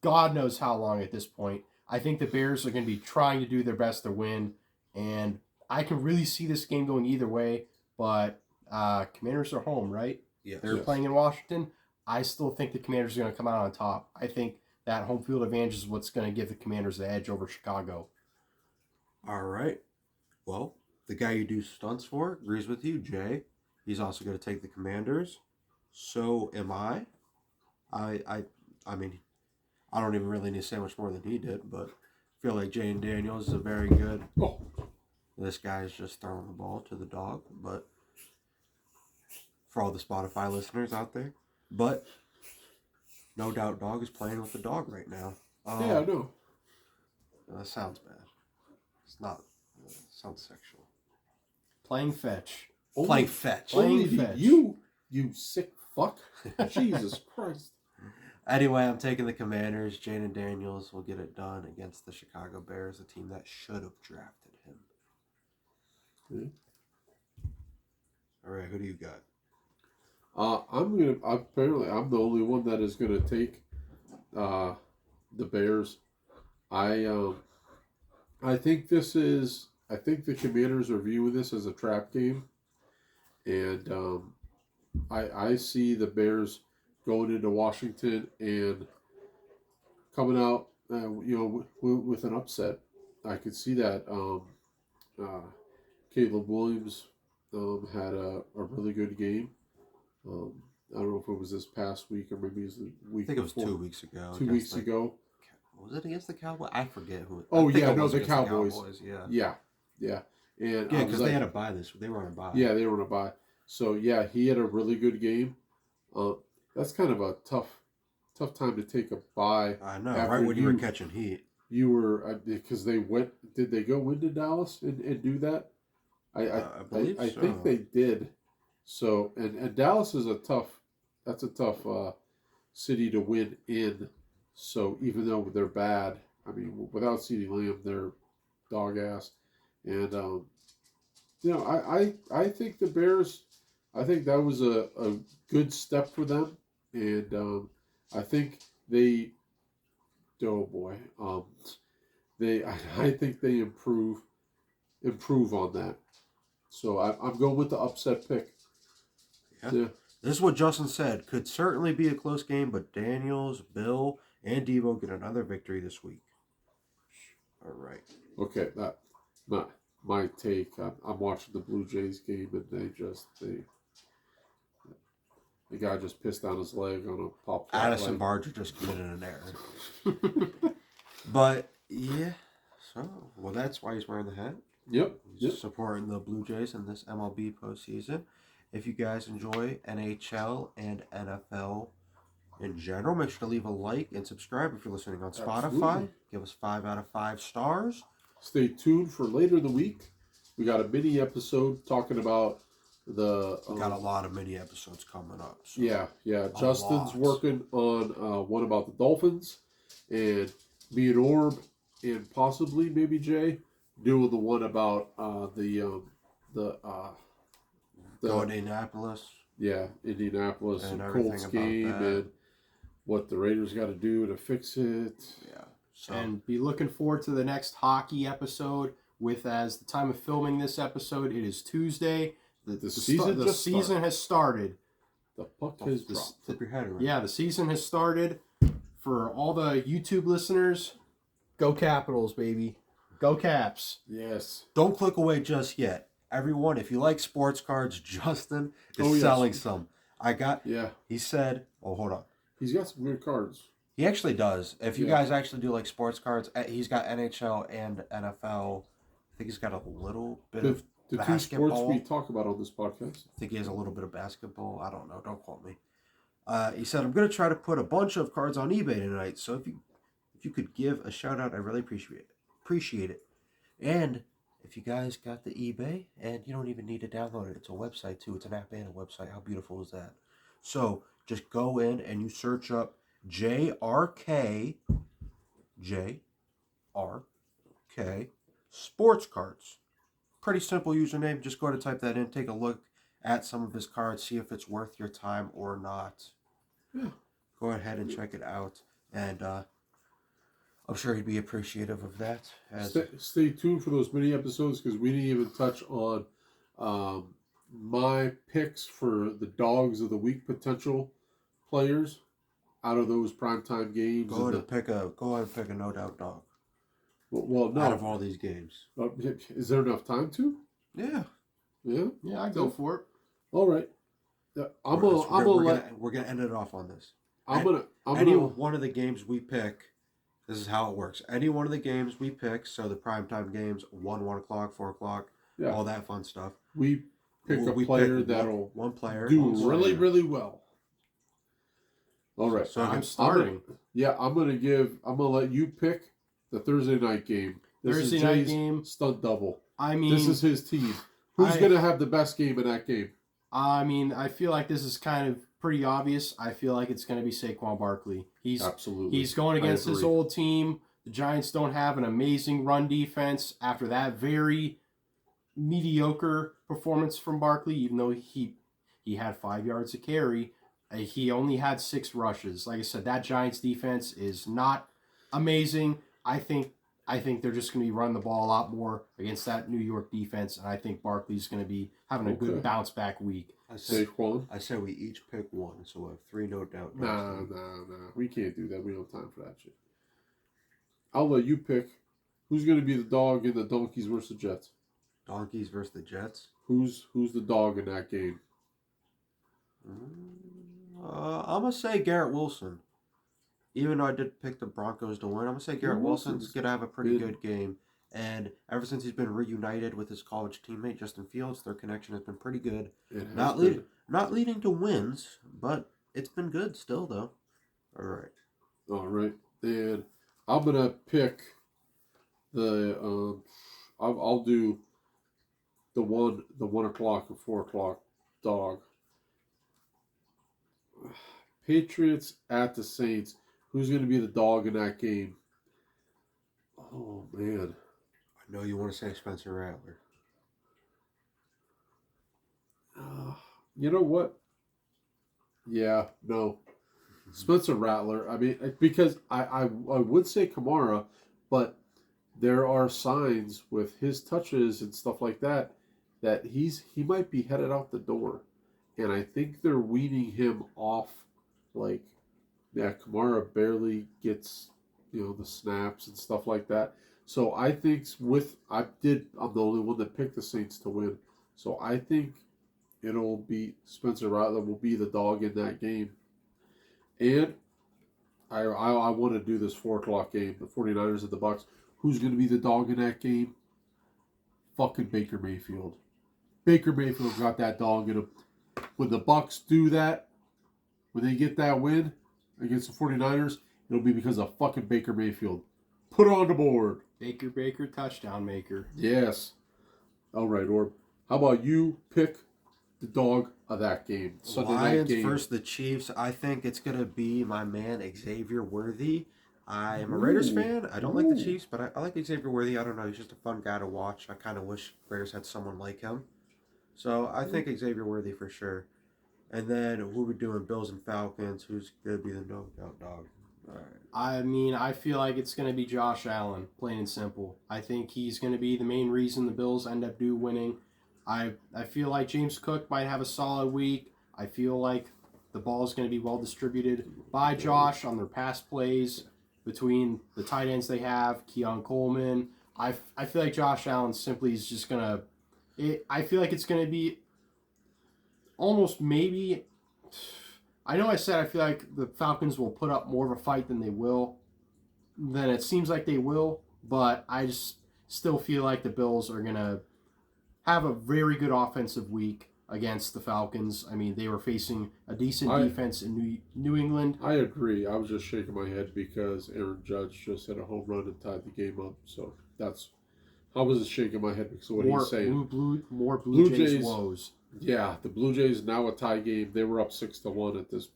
God knows how long at this point. I think the Bears are going to be trying to do their best to win. And I can really see this game going either way. But Commanders are home, right? Yes. They're playing in Washington. I still think the Commanders are going to come out on top. I think that home field advantage is what's going to give the Commanders the edge over Chicago. All right. Well, the guy you do stunts for agrees with you, Jay. He's also going to take the Commanders. So am I. I mean, I don't even really need to say much more than he did, but I feel like Jay and Daniels is a very good. Oh, This guy is just throwing the ball to the dog, but for all the Spotify listeners out there, but no doubt dog is playing with the dog right now. yeah, I know. That sounds bad. It's not. It sounds sexual. Playing fetch. Playing fetch. Playing Only fetch. you sick fuck. Jesus Christ. Anyway, I'm taking the Commanders. Jane and Daniels will get it done against the Chicago Bears, a team that should have drafted him. All right, who do you got? I'm the only one that is gonna take the Bears. I think the Commanders are viewing this as a trap game, and I see the Bears going into Washington and coming out, with an upset. I could see that. Caleb Williams had a really good game. I don't know if it was this past week or maybe it was the week. I think it was before. 2 weeks ago. 2 weeks ago. Was it against the Cowboys? I forget who. Oh I think yeah, it no, was the against Cowboys. Yeah. Yeah. And Yeah, because they had a bye this. They were on a bye. Yeah, they were on a bye. So yeah, he had a really good game. That's kind of a tough time to take a bye. I know, right when you were catching heat. You were because they went. Did they go into Dallas and do that? I believe I so. think they did. So and Dallas is a tough. That's a tough city to win in. So even though they're bad, I mean, without CeeDee Lamb, they're dog ass. And I think the Bears. I think that was a good step for them, and I think they. Oh boy, I think they improve on that. So I'm going with the upset pick. Yeah. This is what Justin said. Could certainly be a close game, but Daniels, Bill, and Devo get another victory this week. All right. Okay, that my take. I'm watching the Blue Jays game, and the guy just pissed down his leg on a pop. Addison Barger just committed an error. But yeah, so that's why he's wearing the hat. Yep. He's supporting the Blue Jays in this MLB postseason. If you guys enjoy NHL and NFL in general, make sure to leave a like and subscribe if you're listening on Spotify. Absolutely. Give us 5 out of 5 stars. Stay tuned for later in the week. We got a mini episode talking about We got a lot of mini episodes coming up. So yeah. Justin's working on one about the Dolphins, and me and Orb, and possibly maybe Jay doing the one about the Go to Indianapolis. Yeah, Indianapolis And and everything Colts about game that. and what the Raiders got to do to fix it. Yeah. So And be looking forward to the next hockey episode. With as the time of filming this episode, it is Tuesday. The season has started. The puck has dropped. flip your head around. Yeah, the season has started. For all the YouTube listeners, go Capitals, baby. Go Caps. Yes. Don't click away just yet. Everyone, if you like sports cards, Justin is selling some. Yeah. He said, oh, hold on. He's got some good cards. He actually does. If you Yeah. guys actually do like sports cards, he's got NHL and NFL. I think he's got a little bit of The two basketball. sports we talk about on this podcast. I think he has a little bit of basketball. I don't know. Don't quote me. He said, I'm going to try to put a bunch of cards on eBay tonight. So if you could give a shout out, I really appreciate it. And if you guys got the eBay, and you don't even need to download it. It's a website too. It's an app and a website. How beautiful is that? So just go in and you search up JRK sports cards. Pretty simple username. Just go to type that in. Take a look at some of his cards. See if it's worth your time or not. Yeah. Go ahead and check it out. And I'm sure he'd be appreciative of that. Stay tuned for those mini episodes because we didn't even touch on my picks for the dogs of the week potential players out of those primetime games. Go ahead and pick a no doubt dog. Well, no. Out of all these games. Is there enough time to? Yeah. Yeah. Yeah, I go for it. All right. We're gonna end it off on this. Any one of the games we pick. This is how it works. Any one of the games we pick, so the primetime games, 1 o'clock, 4 o'clock, Yeah. all that fun stuff. We pick a player that'll one player do one really, player. really well. All right. So I'm starting. I'm gonna let you pick the Thursday night game. This Thursday is night Jay's game. stunt double. I mean, This is his team. Who's gonna have the best game in that game? I feel like this is kind of pretty obvious. I feel like it's going to be Saquon Barkley. Absolutely. He's going against his agree. old team. The Giants don't have an amazing run defense after that very mediocre performance from Barkley, even though he had 5 yards to carry. He only had 6 rushes. Like I said, that Giants defense is not amazing. I think I think they're just going to be running the ball a lot more against that New York defense, and I think Barkley's going to be having a good bounce back week. I say Saquon. we each pick one, so we'll have 3 no doubt. Nah. We can't do that. We don't have time for that shit. I'll let you pick. Who's going to be the dog in the Donkeys versus the Jets? Donkeys versus the Jets. Who's the dog in that game? I'm gonna say Garrett Wilson. Even though I did pick the Broncos to win, I'm gonna say Garrett Wilson's gonna have a pretty good game. And ever since he's been reunited with his college teammate Justin Fields, their connection has been pretty good. Not leading to wins, but it's been good still though. All right. And I'm gonna pick the I'll do the 1 o'clock and 4 o'clock dog. Patriots at the Saints. Who's going to be the dog in that game? Oh man, I know you want to say Spencer Rattler. You know what? Yeah, no. Spencer Rattler. I mean, because I would say Kamara, but there are signs with his touches and stuff like that he might be headed out the door, and I think they're weaning him off. Like, yeah, Kamara barely gets the snaps and stuff like that. So I think I'm the only one that picked the Saints to win. So I think it'll be Spencer Rattler will be the dog in that game. And I want to do this 4 o'clock game, the 49ers and the Bucks. Who's going to be the dog in that game? Fucking Baker Mayfield. Baker Mayfield got that dog in him. When the Bucks do that, when they get that win against the 49ers, it'll be because of fucking Baker Mayfield. Put it on the board. Baker, touchdown maker. Yes. All right, Orb. How about you pick the dog of that game? Sunday night game. Lions versus the Chiefs. I think it's going to be my man Xavier Worthy. I am a Raiders fan. I don't like the Chiefs, but I like Xavier Worthy. I don't know. He's just a fun guy to watch. I kind of wish Raiders had someone like him. So I think Xavier Worthy for sure. And then who we doing? Bills and Falcons. Who's going to be the no doubt dog? All right. I mean, I feel like it's going to be Josh Allen, plain and simple. I think he's going to be the main reason the Bills end up winning. I feel like James Cook might have a solid week. I feel like the ball is going to be well distributed by Josh on their pass plays between the tight ends they have, Keon Coleman. I feel like Josh Allen simply is just going to... I feel like it's going to be almost maybe... I know I said I feel like the Falcons will put up more of a fight than it seems like they will, but I just still feel like the Bills are going to have a very good offensive week against the Falcons. I mean, they were facing a decent defense in New England. I agree. I was just shaking my head because Aaron Judge just hit a home run and tied the game up. So I was just shaking my head because of what he's saying. More Blue Jays woes. Yeah, the Blue Jays now a tie game. They were up 6-1 at this,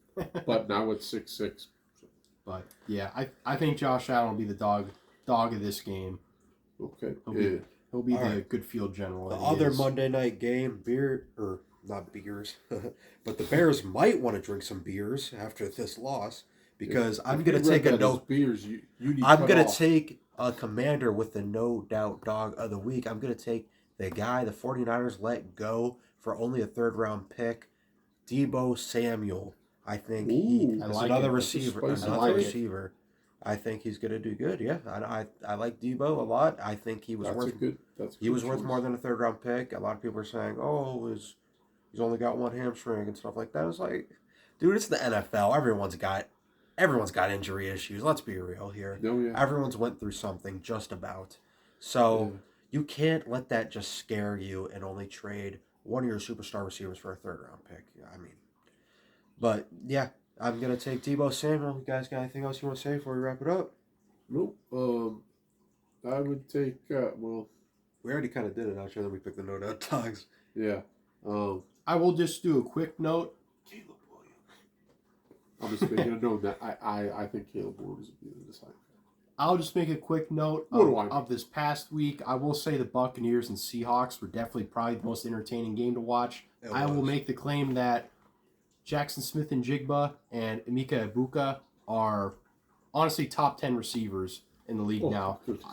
but now it's 6-6. But yeah, I think Josh Allen will be the dog of this game. Okay, he'll be the good field general. The other Monday night game, not beers, but the Bears might want to drink some beers after this loss because I'm going to take a note. Beers, I'm going to take a commander with the no doubt dog of the week. I'm going to take the guy the 49ers let go for only a 3rd round pick, Deebo Samuel. I think he's another receiver. I think he's going to do good. Yeah, I like Deebo a lot. I think he was worth more than a 3rd round pick. A lot of people are saying, he's only got one hamstring and stuff like that. It's like, dude, it's the NFL. Everyone's got injury issues. Let's be real here. Oh, yeah. Everyone's went through something just about. So you can't let that just scare you and only trade one of your superstar receivers for a 3rd round pick. I mean, but yeah, I'm going to take Deebo Samuel. You guys got anything else you want to say before we wrap it up? Nope. I would take, we already kind of did it. I'm sure that we picked the no doubt dogs. Yeah. I will just do a quick note. Caleb Williams. I'm just making a note that I think Caleb Williams would be the decider. I'll just make a quick note of this past week. I will say the Buccaneers and Seahawks were definitely probably the most entertaining game to watch. I will make the claim that Jackson Smith and Jigba and Emeka Ibuka are honestly top 10 receivers. in the league now. goodness.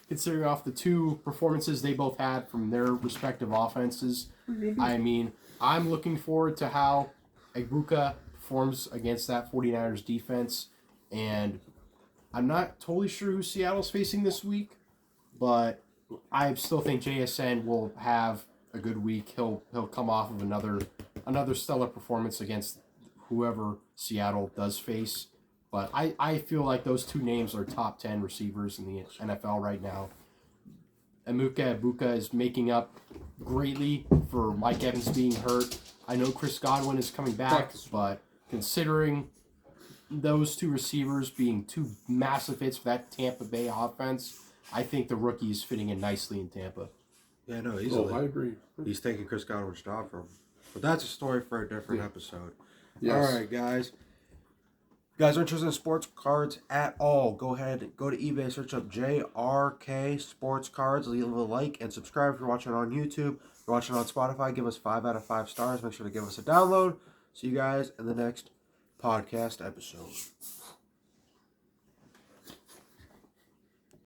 Considering off the two performances they both had from their respective offenses. I mean, I'm looking forward to how Ibuka performs against that 49ers defense, and I'm not totally sure who Seattle's facing this week, but I still think JSN will have a good week. He'll come off of another stellar performance against whoever Seattle does face. But I feel like those two names are top 10 receivers in the NFL right now. Emeka Ibuka is making up greatly for Mike Evans being hurt. I know Chris Godwin is coming back, but considering those two receivers being two massive hits for that Tampa Bay offense, I think the rookie is fitting in nicely in Tampa. Yeah, no, easily. I agree. He's taking Chris Godwin's job from him. But that's a story for a different episode. Yes. All right, guys. You guys are interested in sports cards at all, go ahead, go to eBay, search up JRK Sports Cards, leave a like, and subscribe if you're watching on YouTube. If you're watching on Spotify, give us 5 out of 5 stars. Make sure to give us a download. See you guys in the next podcast episode.